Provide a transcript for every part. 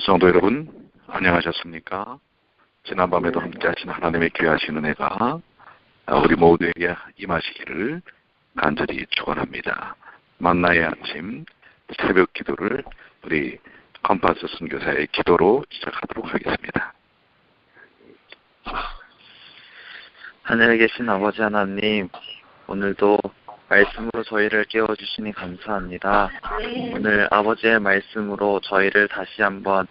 성도 여러분, 안녕하셨습니까? 지난밤에도 함께하신 하나님의 귀하신 은혜가 우리 모두에게 임하시기를 간절히 축원합니다. 만나의 아침 새벽 기도를 우리 컴파스 선교사의 기도로 시작하도록 하겠습니다. 하늘에 계신 아버지 하나님, 오늘도 말씀으로 저희를 깨워주시니 감사합니다. 오늘 아버지의 말씀으로 저희를 다시 한번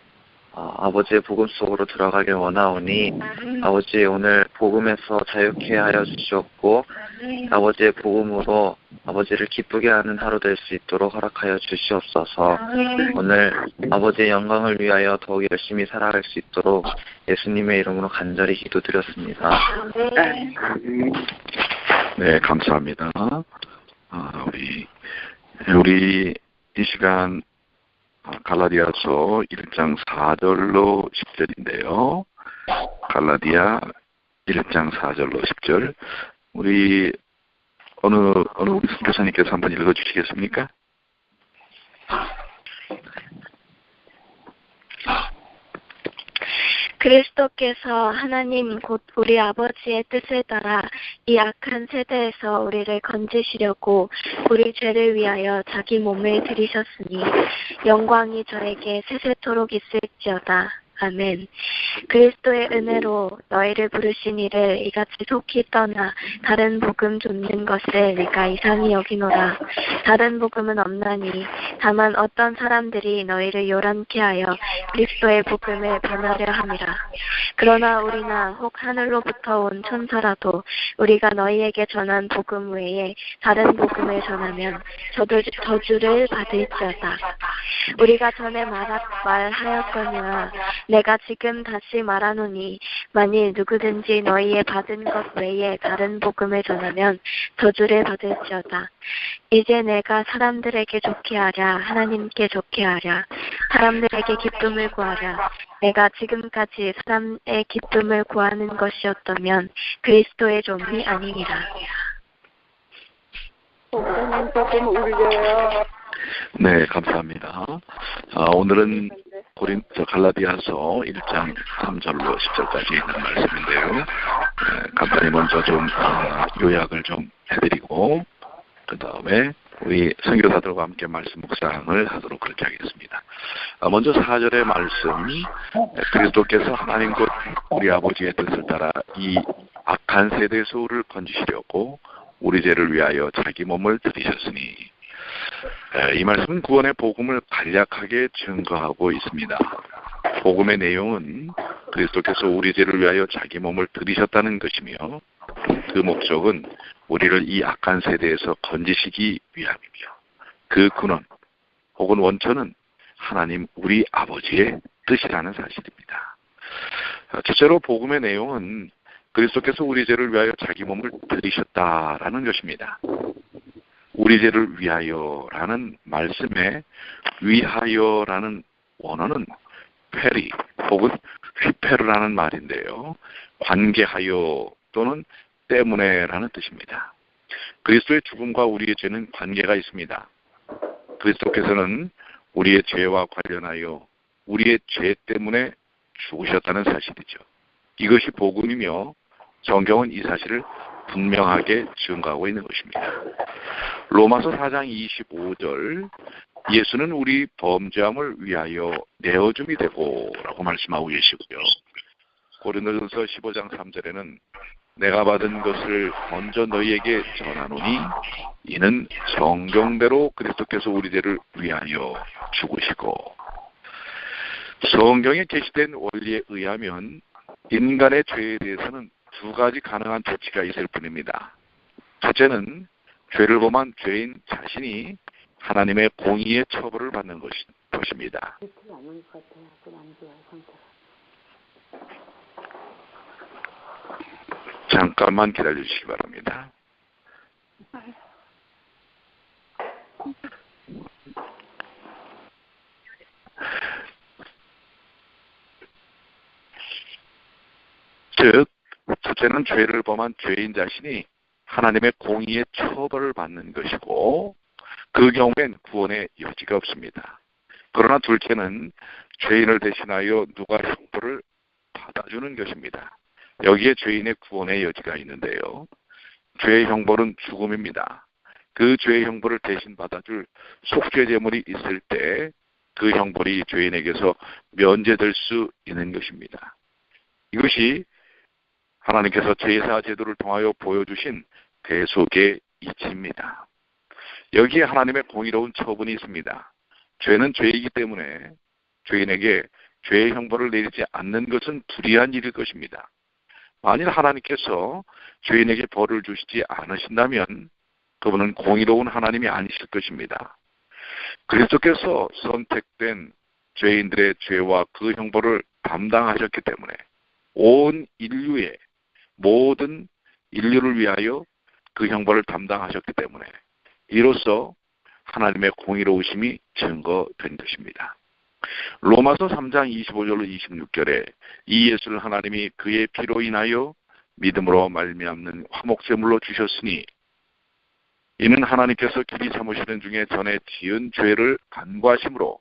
아버지의 복음 속으로 들어가길 원하오니 아버지 오늘 복음에서 자유케 하여 주시옵고 아버지의 복음으로 아버지를 기쁘게 하는 하루 될 수 있도록 허락하여 주시옵소서. 오늘 아버지의 영광을 위하여 더욱 열심히 살아갈 수 있도록 예수님의 이름으로 간절히 기도드렸습니다. 네, 감사합니다. 우리 이 시간 갈라디아서 1장 4절로 10절인데요. 갈라디아 1장 4절로 10절. 우리 어느 우리 선교사님께서 한번 읽어주시겠습니까? 그리스도께서 하나님 곧 우리 아버지의 뜻을 따라 이 악한 세대에서 우리를 건지시려고 우리 죄를 위하여 자기 몸을 들이셨으니 영광이 저에게 세세토록 있을지어다. 아멘. 그리스도의 은혜로 너희를 부르신 이를 이같이 속히 떠나 다른 복음 좇는 것을 네가 이상히 여기노라. 다른 복음은 없나니 다만 어떤 사람들이 너희를 요란케 하여 그리스도의 복음을 변하려 함이라. 그러나 우리나 혹 하늘로부터 온 천사라도 우리가 너희에게 전한 복음 외에 다른 복음을 전하면 저주를 받을지어다. 우리가 전에 말하였거니와 내가 지금 다시 말하노니 만일 누구든지 너희의 받은 것 외에 다른 복음을 전하면 저주를 받을지어다. 이제 내가 사람들에게 좋게 하랴 하나님께 좋게 하랴 사람들에게 기쁨을 구하랴. 내가 지금까지 사람의 기쁨을 구하는 것이었다면 그리스도의 종이 아니니라. 목사님 조금 울려요. 네, 감사합니다. 오늘은 갈라디아서 1장 3절로 10절까지 있는 말씀인데요. 간단히 먼저 좀 요약을 좀 해드리고 그 다음에 우리 선교사들과 함께 말씀 묵상을 하도록 그렇게 하겠습니다. 먼저 4절의 말씀, 그리스도께서 하나님 곧 우리 아버지의 뜻을 따라 이 악한 세대에서 우리를 건지시려고 우리 죄를 위하여 자기 몸을 들이셨으니, 이 말씀은 구원의 복음을 간략하게 증거하고 있습니다. 복음의 내용은 그리스도께서 우리 죄를 위하여 자기 몸을 들이셨다는 것이며 그 목적은 우리를 이 악한 세대에서 건지시기 위함이며 그 근원 혹은 원천은 하나님 우리 아버지의 뜻이라는 사실입니다. 첫째로 복음의 내용은 그리스도께서 우리 죄를 위하여 자기 몸을 들이셨다라는 것입니다. 우리 죄를 위하여라는 말씀에 위하여라는 원어는 페리 혹은 휘페르라는 말인데요. 관계하여 또는 때문에라는 뜻입니다. 그리스도의 죽음과 우리의 죄는 관계가 있습니다. 그리스도께서는 우리의 죄와 관련하여 우리의 죄 때문에 죽으셨다는 사실이죠. 이것이 복음이며 성경은 이 사실을 분명하게 증거하고 있는 것입니다. 로마서 4장 25절, 예수는 우리 범죄함을 위하여 내어줌이 되고 라고 말씀하고 계시고요. 고린도전서 15장 3절에는 내가 받은 것을 먼저 너희에게 전하노니 이는 성경대로 그리스도께서 우리 죄를 위하여 죽으시고, 성경에 게시된 원리에 의하면 인간의 죄에 대해서는 두 가지 가능한 조치가 있을 뿐입니다. 첫째는 죄를 범한 죄인 자신이 하나님의 공의의 처벌을 받는 것입니다. 잠깐만 기다려주시기 바랍니다. 즉, 첫째는 죄를 범한 죄인 자신이 하나님의 공의의 처벌을 받는 것이고 그 경우엔 구원의 여지가 없습니다. 그러나 둘째는 죄인을 대신하여 누가 형벌을 받아주는 것입니다. 여기에 죄인의 구원의 여지가 있는데요. 죄의 형벌은 죽음입니다. 그 죄의 형벌을 대신 받아줄 속죄 제물이 있을 때 그 형벌이 죄인에게서 면제될 수 있는 것입니다. 이것이 하나님께서 제사 제도를 통하여 보여주신 대속의 이치입니다. 여기에 하나님의 공의로운 처분이 있습니다. 죄는 죄이기 때문에 죄인에게 죄의 형벌을 내리지 않는 것은 불의한 일일 것입니다. 만일 하나님께서 죄인에게 벌을 주시지 않으신다면 그분은 공의로운 하나님이 아니실 것입니다. 그리스도께서 선택된 죄인들의 죄와 그 형벌을 담당하셨기 때문에 온 인류의 모든 인류를 위하여 그 형벌을 담당하셨기 때문에 이로써 하나님의 공의로우심이 증거된 것입니다. 로마서 3장 25절로 26절에 이 예수를 하나님이 그의 피로 인하여 믿음으로 말미암는 화목제물로 주셨으니 이는 하나님께서 길이 삼으시는 중에 전에 지은 죄를 간과하심으로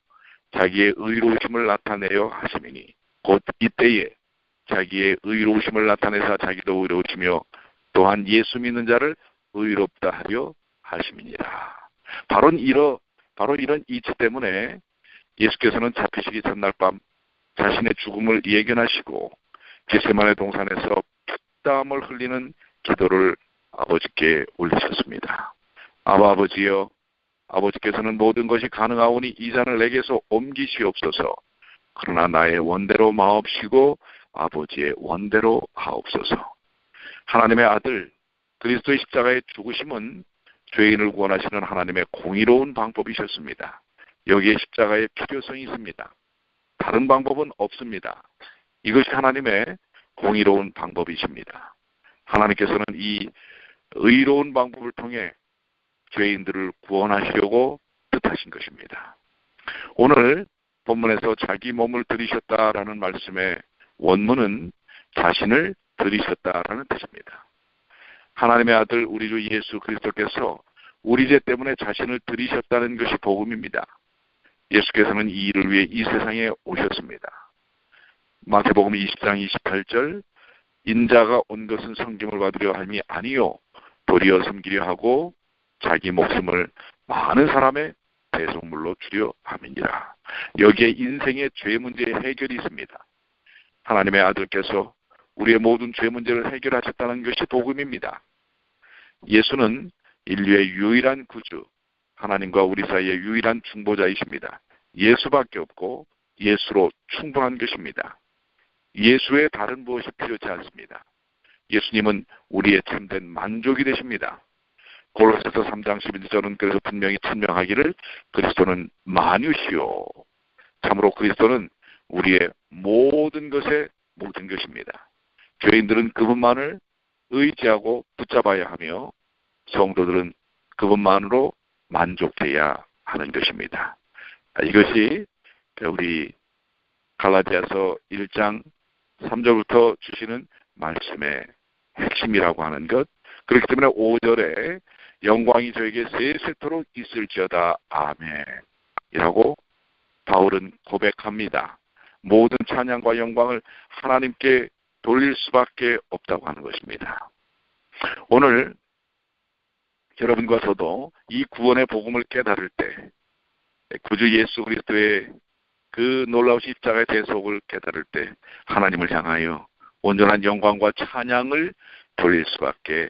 자기의 의로우심을 나타내려 하심이니 곧 이때에 자기의 의로우심을 나타내사 자기도 의로우시며 또한 예수 믿는 자를 의롭다 하려 하심이니라. 바로 이런 이치 때문에 예수께서는 잡히시기 전날 밤 자신의 죽음을 예견하시고 겟세마네 동산에서 피땀을 흘리는 기도를 아버지께 올리셨습니다. 아버지여, 아버지께서는 모든 것이 가능하오니 이 잔을 내게서 옮기시옵소서. 그러나 나의 원대로 마옵시고 아버지의 원대로 하옵소서. 하나님의 아들 그리스도의 십자가의 죽으심은 죄인을 구원하시는 하나님의 공의로운 방법이셨습니다. 여기에 십자가의 필요성이 있습니다. 다른 방법은 없습니다. 이것이 하나님의 공의로운 방법이십니다. 하나님께서는 이 의로운 방법을 통해 죄인들을 구원하시려고 뜻하신 것입니다. 오늘 본문에서 자기 몸을 들이셨다라는 말씀의 원문은 자신을 들이셨다라는 뜻입니다. 하나님의 아들 우리 주 예수 그리스도께서 우리 죄 때문에 자신을 들이셨다는 것이 복음입니다. 예수께서는 이 일을 위해 이 세상에 오셨습니다. 마태복음 20장 28절 인자가 온 것은 성김을 받으려 함이 아니요 도리어 섬기려 하고 자기 목숨을 많은 사람의 대속물로 주려 함이니라. 여기에 인생의 죄 문제의 해결이 있습니다. 하나님의 아들께서 우리의 모든 죄 문제를 해결하셨다는 것이 복음입니다. 예수는 인류의 유일한 구주, 하나님과 우리 사이의 유일한 중보자이십니다. 예수밖에 없고 예수로 충분한 것입니다. 예수의 다른 무엇이 필요치 않습니다. 예수님은 우리의 참된 만족이 되십니다. 골로새서 3장 11절은 그래서 분명히 천명하기를 그리스도는 만유시요. 참으로 그리스도는 우리의 모든 것의 모든 것입니다. 죄인들은 그분만을 의지하고 붙잡아야 하며 성도들은 그분만으로 만족해야 하는 것입니다. 이것이 우리 갈라디아서 1장 3절부터 주시는 말씀의 핵심이라고 하는 것. 그렇기 때문에 5절에 영광이 저에게 세세토록 있을지어다 아멘이라고 바울은 고백합니다. 모든 찬양과 영광을 하나님께 돌릴 수밖에 없다고 하는 것입니다. 오늘 여러분과 저도 이 구원의 복음을 깨달을 때 구주 예수 그리스도의 그 놀라우신 십자가의 대속을 깨달을 때 하나님을 향하여 온전한 영광과 찬양을 돌릴 수밖에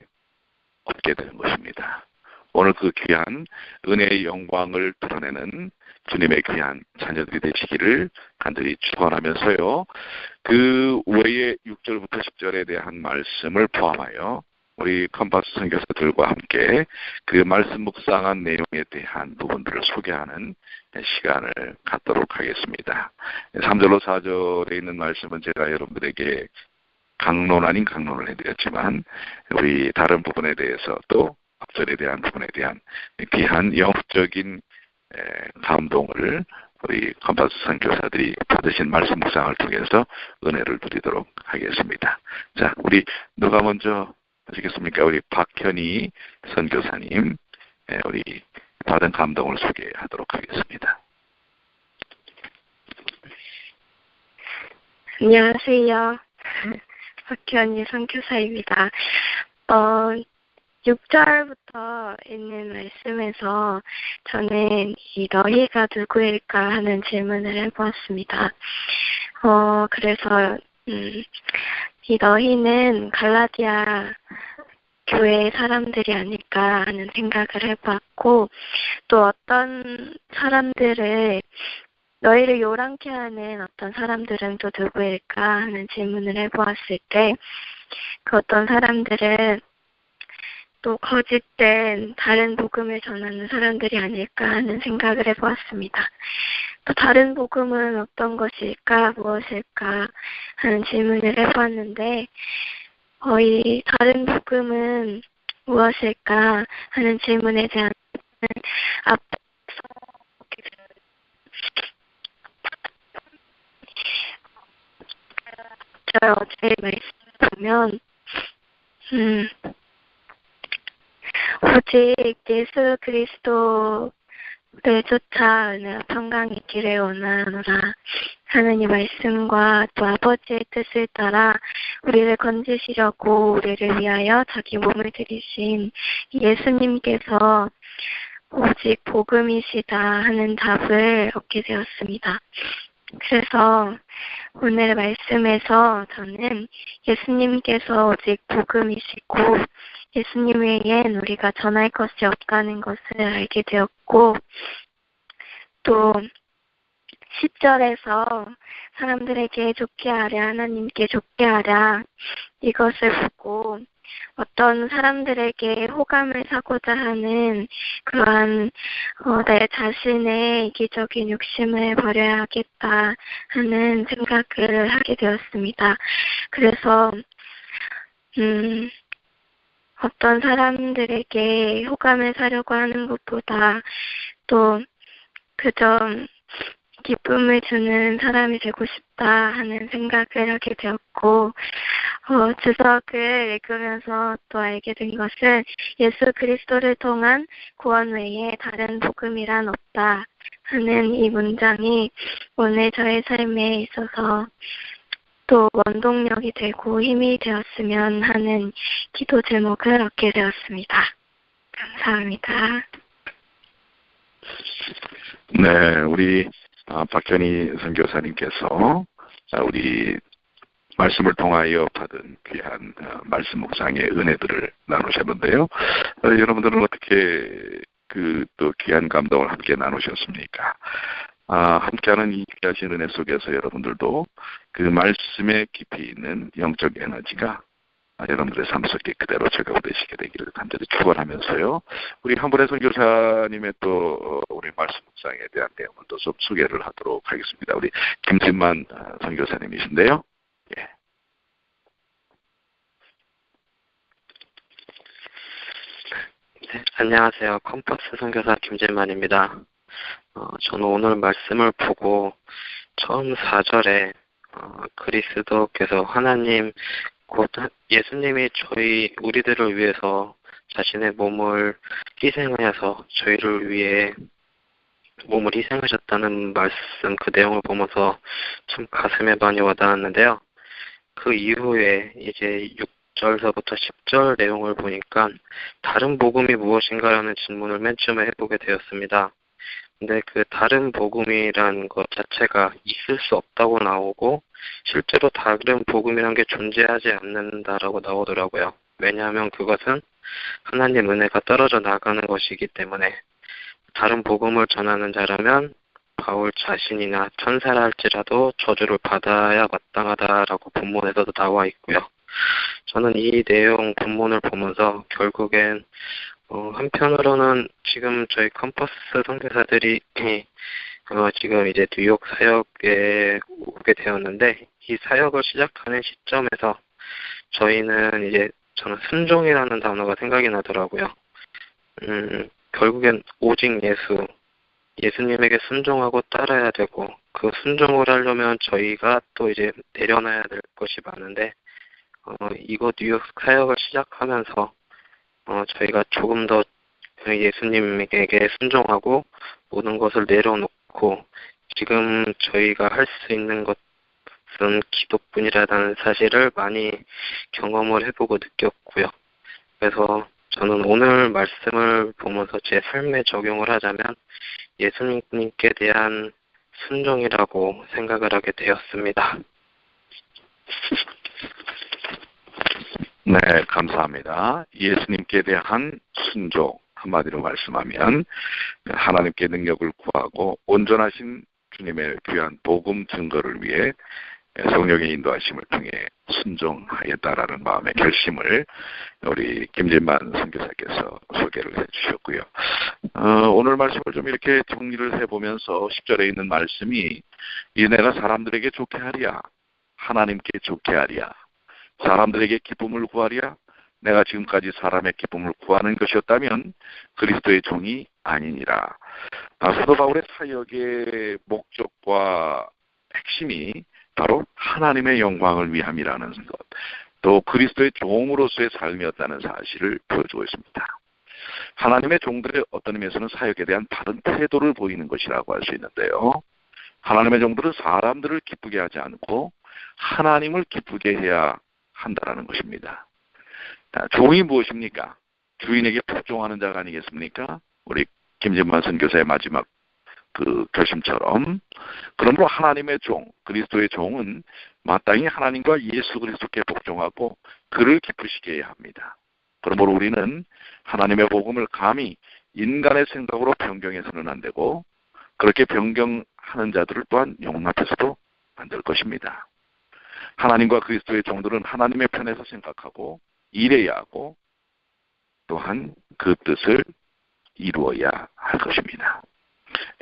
없게 되는 것입니다. 오늘 그 귀한 은혜의 영광을 드러내는 주님의 귀한 자녀들이 되시기를 간절히 축원하면서요. 그 외에 6절부터 10절에 대한 말씀을 포함하여 우리 컴파스 선교사들과 함께 그 말씀 묵상한 내용에 대한 부분들을 소개하는 시간을 갖도록 하겠습니다. 3절로 4절에 있는 말씀은 제가 여러분들에게 강론 아닌 강론을 해드렸지만 우리 다른 부분에 대해서 또 앞절에 대한 부분에 대한 귀한 영적인 감동을 우리 컴파스 선교사들이 받으신 말씀 묵상을 통해서 은혜를 누리도록 하겠습니다. 자, 우리 누가 먼저 하시겠습니까? 우리 박현희 선교사님, 우리 받은 감동을 소개하도록 하겠습니다. 안녕하세요. 박현희 선교사입니다. 6절부터 있는 말씀에서 저는 이 너희가 누구일까 하는 질문을 해보았습니다. 그래서 이 너희는 갈라디아 교회의 사람들이 아닐까 하는 생각을 해봤고, 또 어떤 사람들을 너희를 요란케 하는 어떤 사람들은 또 누구일까 하는 질문을 해보았을 때, 그 어떤 사람들은 또 거짓된 다른 복음을 전하는 사람들이 아닐까 하는 생각을 해보았습니다. 또 다른 복음은 어떤 것일까, 무엇일까 하는 질문을 해보았는데, 이 다른 복음은 무엇일까 하는 질문에 대한 앞서 어제 말씀 보면 오직 예수 그리스도를 쫓아 은혜와 평강이 길에 원하노라 하는 이 말씀과 또 아버지의 뜻을 따라 우리를 건지시려고 우리를 위하여 자기 몸을 들이신 예수님께서 오직 복음이시다 하는 답을 얻게 되었습니다. 그래서 오늘 말씀에서 저는 예수님께서 오직 복음이시고 예수님 외엔 우리가 전할 것이 없다는 것을 알게 되었고, 또 10절에서 사람들에게 좋게 하랴, 하나님께 좋게 하랴 이것을 보고 어떤 사람들에게 호감을 사고자 하는 그러한 내 자신의 이기적인 욕심을 버려야겠다 하는 생각을 하게 되었습니다. 그래서 어떤 사람들에게 호감을 사려고 하는 것보다 또 그저 기쁨을 주는 사람이 되고 싶다 하는 생각을 하게 되었고, 주석을 읽으면서 또 알게 된 것은 예수 그리스도를 통한 구원 외에 다른 복음이란 없다 하는 이 문장이 오늘 저의 삶에 있어서 또 원동력이 되고 힘이 되었으면 하는 기도 제목을 얻게 되었습니다. 감사합니다. 네, 우리 박현희 선교사님께서 우리 말씀을 통하여 받은 귀한 말씀 묵상의 은혜들을 나누셨는데요. 여러분들은 어떻게 또 귀한 감동을 함께 나누셨습니까? 함께하는 이 귀하신 은혜 속에서 여러분들도 그 말씀에 깊이 있는 영적 에너지가 여러분들의 삶 속에 그대로 적용되시게 되기를 간절히 축원하면서요. 우리 한번의 선교사님의 또 우리 말씀 묵상에 대한 내용을 또 좀 소개를 하도록 하겠습니다. 우리 김진만 선교사님이신데요. 예. 네, 안녕하세요. 컴퍼스 선교사 김진만입니다. 저는 오늘 말씀을 보고 처음 4절에 그리스도께서 하나님 곧 예수님이 우리들을 위해서 자신의 몸을 희생하여서 저희를 위해 몸을 희생하셨다는 말씀, 그 내용을 보면서 참 가슴에 많이 와닿았는데요. 그 이후에 이제 6절서부터 10절 내용을 보니까 다른 복음이 무엇인가라는 질문을 맨 처음에 해보게 되었습니다. 근데 그 다른 복음이란 것 자체가 있을 수 없다고 나오고 실제로 다른 복음이란 게 존재하지 않는다라고 나오더라고요. 왜냐하면 그것은 하나님 은혜가 떨어져 나가는 것이기 때문에 다른 복음을 전하는 자라면 바울 자신이나 천사라 할지라도 저주를 받아야 마땅하다라고 본문에서도 나와 있고요. 저는 이 내용 본문을 보면서 결국엔 한편으로는 지금 저희 컴퍼스 선교사들이 지금 이제 뉴욕 사역에 오게 되었는데 이 사역을 시작하는 시점에서 저희는 이제 저는 순종이라는 단어가 생각이 나더라고요. 결국엔 오직 예수님에게 순종하고 따라야 되고 그 순종을 하려면 저희가 또 이제 내려놔야 될 것이 많은데 이곳 뉴욕 사역을 시작하면서 저희가 조금 더 예수님에게 순종하고 모든 것을 내려놓고 지금 저희가 할 수 있는 것 것은 기도뿐이라는 사실을 많이 경험을 해보고 느꼈고요. 그래서 저는 오늘 말씀을 보면서 제 삶에 적용을 하자면 예수님께 대한 순종이라고 생각을 하게 되었습니다. 네, 감사합니다. 예수님께 대한 순종, 한마디로 말씀하면 하나님께 능력을 구하고 온전하신 주님의 귀한 복음 증거를 위해 성령의 인도하심을 통해 순종하겠다라는 마음의 결심을 우리 김진만 선교사께서 소개를 해주셨고요. 오늘 말씀을 좀 이렇게 정리를 해보면서 10절에 있는 말씀이 이 내가 사람들에게 좋게 하랴, 하나님께 좋게 하랴, 사람들에게 기쁨을 구하랴, 내가 지금까지 사람의 기쁨을 구하는 것이었다면 그리스도의 종이 아니니라. 사도 바울의 사역의 목적과 핵심이 바로 하나님의 영광을 위함이라는 것, 또 그리스도의 종으로서의 삶이었다는 사실을 보여주고 있습니다. 하나님의 종들의 어떤 의미에서는 사역에 대한 다른 태도를 보이는 것이라고 할 수 있는데요. 하나님의 종들은 사람들을 기쁘게 하지 않고 하나님을 기쁘게 해야 한다라는 것입니다. 종이 무엇입니까? 주인에게 복종하는 자가 아니겠습니까? 우리 김진만 선교사의 마지막 그 결심처럼. 그러므로 하나님의 종, 그리스도의 종은 마땅히 하나님과 예수 그리스도께 복종하고 그를 기쁘시게 해야 합니다. 그러므로 우리는 하나님의 복음을 감히 인간의 생각으로 변경해서는 안 되고 그렇게 변경하는 자들을 또한 용납해서도 안 될 것입니다. 하나님과 그리스도의 종들은 하나님의 편에서 생각하고 일해야 하고 또한 그 뜻을 이루어야 할 것입니다.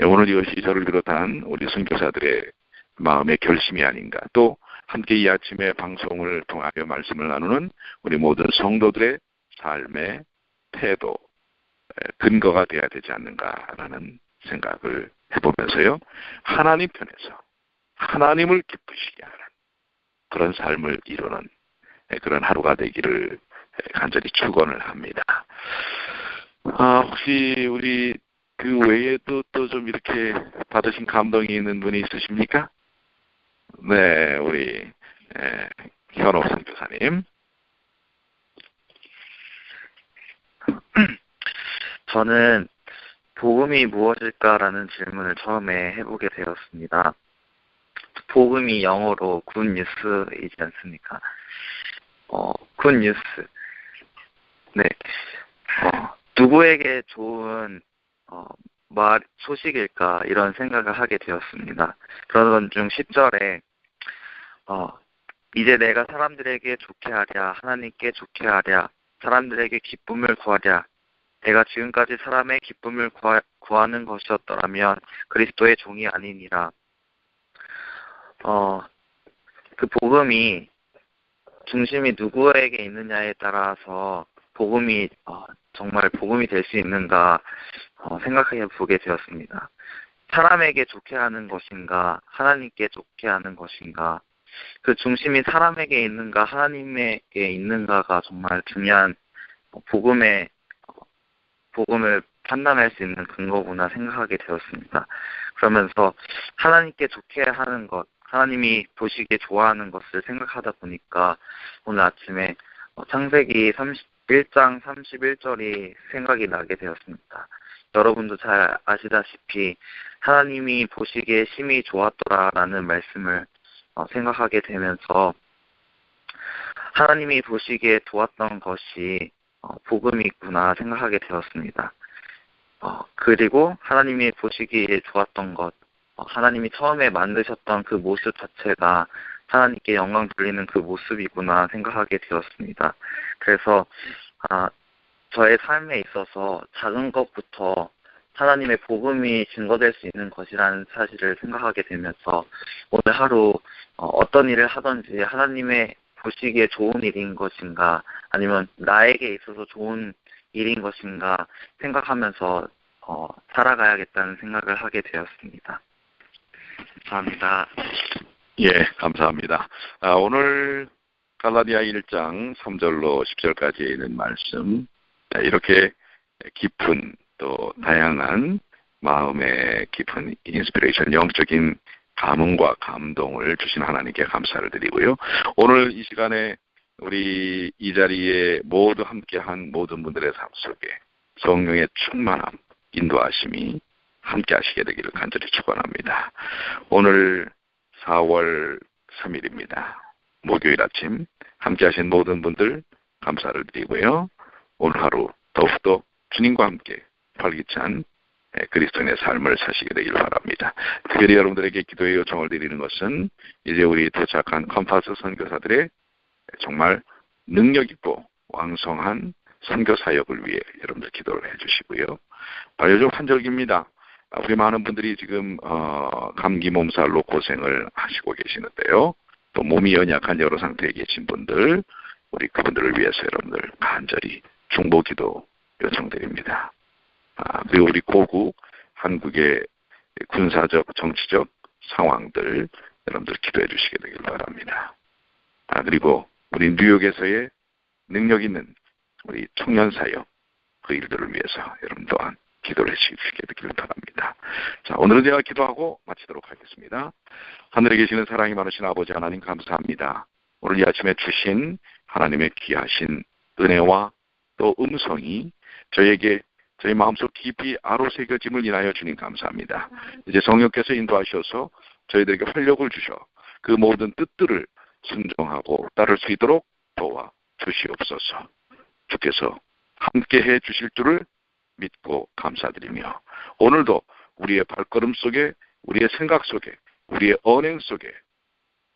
오늘 이것이 저를 비롯한 우리 선교사들의 마음의 결심이 아닌가, 또 함께 이 아침에 방송을 통하여 말씀을 나누는 우리 모든 성도들의 삶의 태도, 근거가 되어야 되지 않는가라는 생각을 해보면서요, 하나님 편에서 하나님을 기쁘시게 하는 그런 삶을 이루는 그런 하루가 되기를 간절히 축원을 합니다. 혹시 우리 그 외에도 또 좀 이렇게 받으신 감동이 있는 분이 있으십니까? 네, 우리 현옥 선교사님. 저는 복음이 무엇일까라는 질문을 처음에 해보게 되었습니다. 복음이 영어로 굿 뉴스이지 않습니까? 굿 뉴스. 네. 누구에게 좋은 소식일까 이런 생각을 하게 되었습니다. 그러던 중 10절에 이제 내가 사람들에게 좋게 하랴, 하나님께 좋게 하랴, 사람들에게 기쁨을 구하랴. 내가 지금까지 사람의 기쁨을 구하는 것이었더라면 그리스도의 종이 아니니라. 그 복음이 중심이 누구에게 있느냐에 따라서 복음이 정말 복음이 될 수 있는가 생각해 보게 되었습니다. 사람에게 좋게 하는 것인가, 하나님께 좋게 하는 것인가, 그 중심이 사람에게 있는가, 하나님에게 있는가가 정말 중요한 복음을 판단할 수 있는 근거구나 생각하게 되었습니다. 그러면서 하나님께 좋게 하는 것, 하나님이 보시기에 좋아하는 것을 생각하다 보니까 오늘 아침에 창세기 1장 31절이 생각이 나게 되었습니다. 여러분도 잘 아시다시피 하나님이 보시기에 심히 좋았더라라는 말씀을 생각하게 되면서 하나님이 보시기에 좋았던 것이 복음이구나 생각하게 되었습니다. 그리고 하나님이 보시기에 좋았던 것, 하나님이 처음에 만드셨던 그 모습 자체가 하나님께 영광 돌리는 그 모습이구나 생각하게 되었습니다. 그래서 저의 삶에 있어서 작은 것부터 하나님의 복음이 증거될 수 있는 것이라는 사실을 생각하게 되면서 오늘 하루 어떤 일을 하든지 하나님의 보시기에 좋은 일인 것인가 아니면 나에게 있어서 좋은 일인 것인가 생각하면서 살아가야겠다는 생각을 하게 되었습니다. 감사합니다. 예, 감사합니다. 오늘 갈라디아 1장 3절로 10절까지에 있는 말씀, 이렇게 깊은 또 다양한 마음의 깊은 인스피레이션, 영적인 감흥과 감동을 주신 하나님께 감사를 드리고요. 오늘 이 시간에 우리 이 자리에 모두 함께한 모든 분들의 삶 속에 성령의 충만함, 인도하심이 함께 하시게 되기를 간절히 축원합니다. 오늘 4월 3일입니다. 목요일 아침 함께 하신 모든 분들 감사를 드리고요. 오늘 하루 더욱더 주님과 함께 활기찬 그리스도인의 삶을 사시게 되기를 바랍니다. 특별히 여러분들에게 기도의 요청을 드리는 것은 이제 우리 도착한 컴파스 선교사들의 정말 능력 있고 왕성한 선교 사역을 위해 여러분들 기도를 해주시고요. 요즘 환절기입니다. 우리 많은 분들이 지금 감기 몸살로 고생을 하시고 계시는데요. 또 몸이 연약한 여러 상태에 계신 분들, 우리 그분들을 위해서 여러분들 간절히 중보기도 요청드립니다. 그리고 우리 고국 한국의 군사적, 정치적 상황들 여러분들 기도해 주시게 되길 바랍니다. 그리고 우리 뉴욕에서의 능력 있는 우리 청년 사역 그 일들을 위해서 여러분 또한 기도를 해주시게 되길 바랍니다. 자, 오늘은 제가 기도하고 마치도록 하겠습니다. 하늘에 계시는 사랑이 많으신 아버지 하나님 감사합니다. 오늘 이 아침에 주신 하나님의 귀하신 은혜와 또 음성이 저희에게 저희 마음속 깊이 아로새겨짐을 인하여 주님 감사합니다. 이제 성령께서 인도하셔서 저희들에게 활력을 주셔 그 모든 뜻들을 순종하고 따를 수 있도록 도와 주시옵소서. 주께서 함께해 주실 줄을 믿고 감사드리며 오늘도 우리의 발걸음 속에 우리의 생각 속에 우리의 언행 속에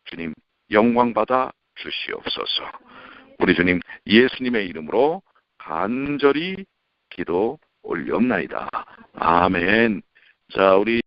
주님 영광받아 주시옵소서. 우리 주님 예수님의 이름으로 간절히 기도 올리옵나이다. 아멘. 자, 우리